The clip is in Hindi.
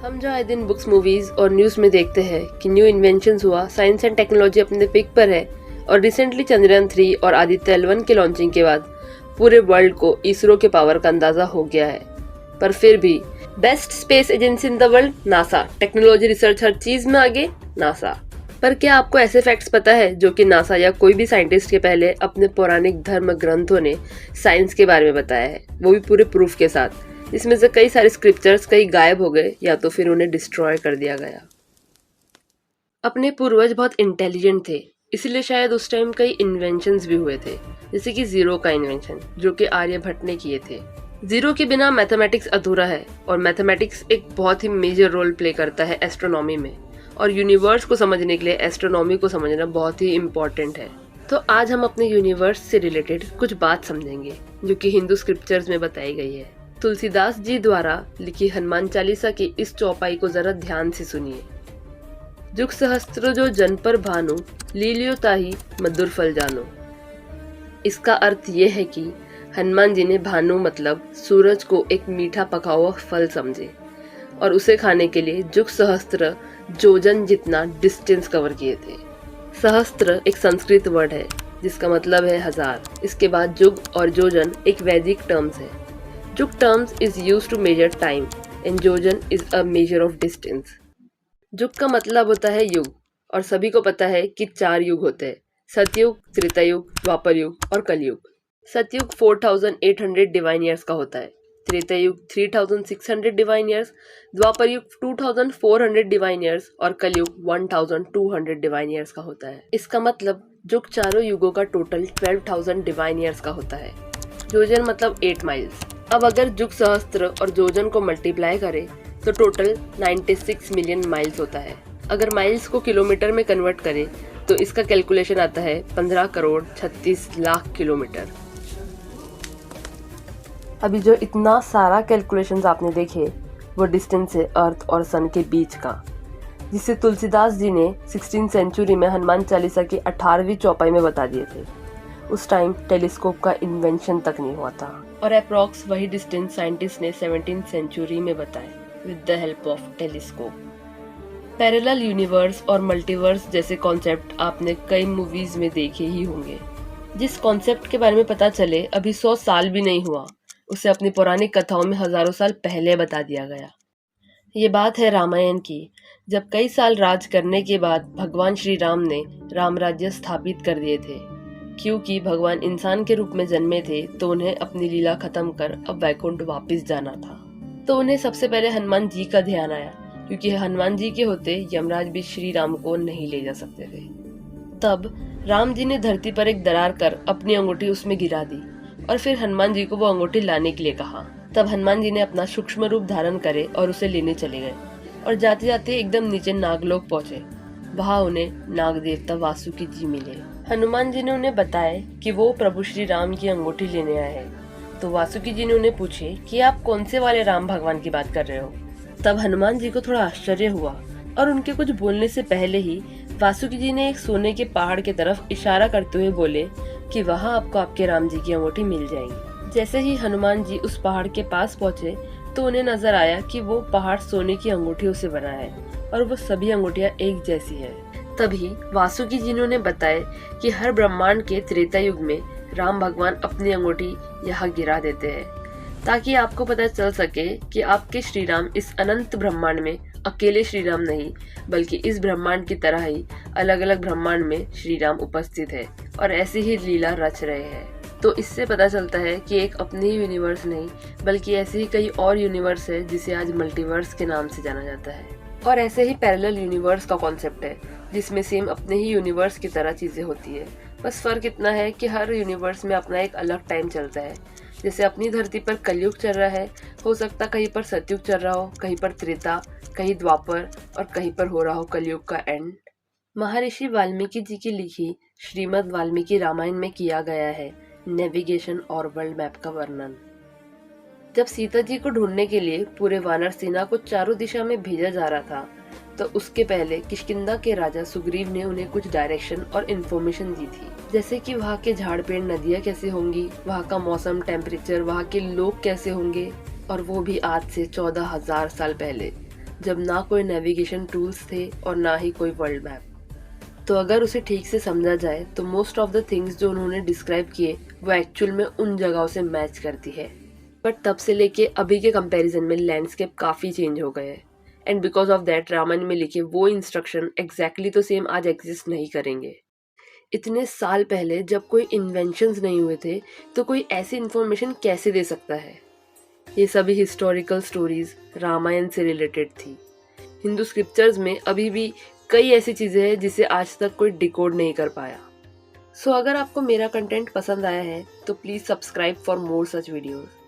हम जो आए दिन बुक्स, मूवीज और न्यूज में देखते हैं कि न्यू इन्वेंशंस हुआ, साइंस एंड टेक्नोलॉजी अपने पीक पर है और रिसेंटली चंद्रयान 3 और आदित्य L1 के लॉन्चिंग के बाद पूरे वर्ल्ड को इसरो के पावर का अंदाजा हो गया है। पर फिर भी best space agency in the world NASA, technology research हर चीज में आगे नासा। पर क्या आपको ऐसे फैक्ट्स पता है जो कि नासा या कोई भी साइंटिस्ट के पहले अपने पौराणिक धर्म ग्रंथों ने साइंस के बारे में बताया है, वो भी पूरे प्रूफ के साथ। इसमें से कई सारे स्क्रिप्चर्स कई गायब हो गए या तो फिर उन्हें डिस्ट्रॉय कर दिया गया। अपने पूर्वज बहुत इंटेलिजेंट थे, इसीलिए शायद उस टाइम कई इन्वेंशंस भी हुए थे, जैसे कि जीरो का इन्वेंशन जो कि आर्यभट्ट ने किए थे। जीरो के बिना मैथमेटिक्स अधूरा है और मैथमेटिक्स एक बहुत ही मेजर रोल प्ले करता है एस्ट्रोनॉमी में, और यूनिवर्स को समझने के लिए एस्ट्रोनॉमी को समझना बहुत ही इम्पोर्टेंट है। तो आज हम अपने यूनिवर्स से रिलेटेड कुछ बात समझेंगे जो कि हिंदू स्क्रिप्चर्स में बताई गई है। तुलसीदास जी द्वारा लिखी हनुमान चालीसा की इस चौपाई को जरा ध्यान से सुनिए। जुग सहस्त्र जो जन पर भानु, लीलियो ताही मधुर फल जानो। इसका अर्थ ये है कि हनुमान जी ने भानु मतलब सूरज को एक मीठा पका हुआ फल समझे और उसे खाने के लिए जुग सहस्त्र जोजन जितना डिस्टेंस कवर किए थे। सहस्त्र एक संस्कृत वर्ड है जिसका मतलब है हजार। इसके बाद जुग और जोजन एक वैदिक टर्म्स है। Jug terms is used to measure time and jojan is a measure of distance. जुग का मतलब होता है युग, और सभी को पता है कि 4 युग होते हैं, सतयुग, त्रेतायुग, द्वापर युग और कलयुग। सतयुग 4800 डिवाइन ईयर्स का होता है, त्रेतायुग 3600 डिवाइन ईयर्स, द्वापर युग 2400 डिवाइन ईयर्स और कलयुग 1200 डिवाइन ईयर्स का होता है। इसका मतलब जुग चारों युगों का टोटल 12000 डिवाइन ईयर्स का होता है। जोजन मतलब 8 माइल्स। अब अगर जुग सहस्त्र और जोजन को मल्टीप्लाई करें तो टोटल 96 मिलियन माइल्स होता है। अगर माइल्स को किलोमीटर में कन्वर्ट करें तो इसका कैलकुलेशन आता है 15 करोड़ 36 लाख किलोमीटर। अभी जो इतना सारा कैलकुलेशंस आपने देखे वो डिस्टेंस है अर्थ और सन के बीच का, जिसे तुलसीदास जी ने 16वीं सेंचुरी में हनुमान चालीसा की 18वीं चौपाई में बता दिए थे। उस टाइम टेलीस्कोप का इन्वेंशन तक नहीं हुआ था और अप्रॉक्स वही डिस्टेंस साइंटिस्ट ने 17वीं सेंचुरी में बताए with the help of telescope. Parallel universe और मल्टीवर्स जैसे कॉन्सेप्ट आपने कई मूवीज में देखे ही होंगे। जिस कॉन्सेप्ट के बारे में पता चले अभी 100 साल भी नहीं हुआ, उसे अपनी पौराणिक कथाओं में हजारों साल पहले बता दिया गया। ये बात है रामायण की, जब कई साल राज करने के बाद भगवान श्री राम ने राम राज्य स्थापित कर दिए थे। क्योंकि भगवान इंसान के रूप में जन्मे थे तो उन्हें अपनी लीला खत्म कर अब वैकुंठ वापस जाना था। तो उन्हें सबसे पहले हनुमान जी का ध्यान आया, क्योंकि हनुमान जी के होते यमराज भी श्री राम को नहीं ले जा सकते थे। तब राम जी ने धरती पर एक दरार कर अपनी अंगूठी उसमें गिरा दी और फिर हनुमान जी को वो अंगूठी लाने के लिए कहा। तब हनुमान जी ने अपना सूक्ष्म रूप धारण करे और उसे लेने चले गए और जाते जाते एकदम नीचे नागलोक पहुंचे। वहाँ उन्हें नाग देवता वासुकी जी मिले। हनुमान जी ने उन्हें बताया कि वो प्रभु श्री राम की अंगूठी लेने आए हैं। तो वासुकी जी ने उन्हें पूछे कि आप कौन से वाले राम भगवान की बात कर रहे हो। तब हनुमान जी को थोड़ा आश्चर्य हुआ और उनके कुछ बोलने से पहले ही वासुकी जी ने एक सोने के पहाड़ की तरफ इशारा करते हुए बोले कि वहाँ आपको आपके राम जी की अंगूठी मिल जाएगी। जैसे ही हनुमान जी उस पहाड़ के पास पहुँचे तो उन्हें नजर आया कि वो पहाड़ सोने की अंगूठियों से बना है और वो सभी अंगूठियाँ एक जैसी है। तभी वासुकी जी ने उन्हें बताया कि हर ब्रह्मांड के त्रेता युग में राम भगवान अपनी अंगूठी यहाँ गिरा देते हैं, ताकि आपको पता चल सके कि आपके श्री राम इस अनंत ब्रह्मांड में अकेले श्री राम नहीं, बल्कि इस ब्रह्मांड की तरह ही अलग अलग ब्रह्मांड में श्री राम उपस्थित है और ऐसी ही लीला रच रहे हैं। तो इससे पता चलता है कि एक अपनी ही यूनिवर्स नहीं, बल्कि ऐसे ही कई और यूनिवर्स है जिसे आज मल्टीवर्स के नाम से जाना जाता है। और ऐसे ही पैरेलल यूनिवर्स का कॉन्सेप्ट है जिसमें सेम अपने ही यूनिवर्स की तरह चीजें होती है। बस फर्क इतना है कि हर यूनिवर्स में अपना एक अलग टाइम चलता है। जैसे अपनी धरती पर कलयुग चल रहा है, हो सकता कहीं पर सतयुग चल रहा हो, कहीं पर त्रेता, कहीं द्वापर और कहीं पर हो रहा हो कलयुग का एंड। महर्षि वाल्मीकि जी की लिखी श्रीमद् वाल्मीकि रामायण में किया गया है नेविगेशन और वर्ल्ड मैप का वर्णन। जब सीता जी को ढूंढने के लिए पूरे वानर सेना को चारों दिशा में भेजा जा रहा था तो उसके पहले किष्किंधा के राजा सुग्रीव ने उन्हें कुछ डायरेक्शन और इन्फॉर्मेशन दी थी, जैसे कि वहाँ के झाड़ पेड़ नदियाँ कैसे होंगी, वहाँ का मौसम, टेम्परेचर, वहाँ के लोग कैसे होंगे, और वो भी आज से 14,000 साल पहले, जब ना कोई नेविगेशन टूल्स थे और ना ही कोई वर्ल्ड मैप। तो अगर उसे ठीक से समझा जाए तो मोस्ट ऑफ द थिंग्स जो उन्होंने डिस्क्राइब किए वो एक्चुअल में उन जगहों से मैच करती है। बट तब से लेके अभी के कंपैरिजन में लैंडस्केप काफ़ी चेंज हो गए हैं and because of that Ramayana में लिखे वो इंस्ट्रक्शन एग्जैक्टली तो सेम आज एग्जिस्ट नहीं करेंगे। इतने साल पहले जब कोई इन्वेंशंस नहीं हुए थे तो कोई ऐसी इन्फॉर्मेशन कैसे दे सकता है। ये सभी हिस्टोरिकल स्टोरीज रामायण से रिलेटेड थी। हिंदू स्क्रिप्चर्स में अभी भी कई ऐसी चीज़ें हैं जिसे आज तक कोई डिकोड नहीं कर पाया। सो अगर आपको मेरा कंटेंट पसंद आया है तो please subscribe for more such videos.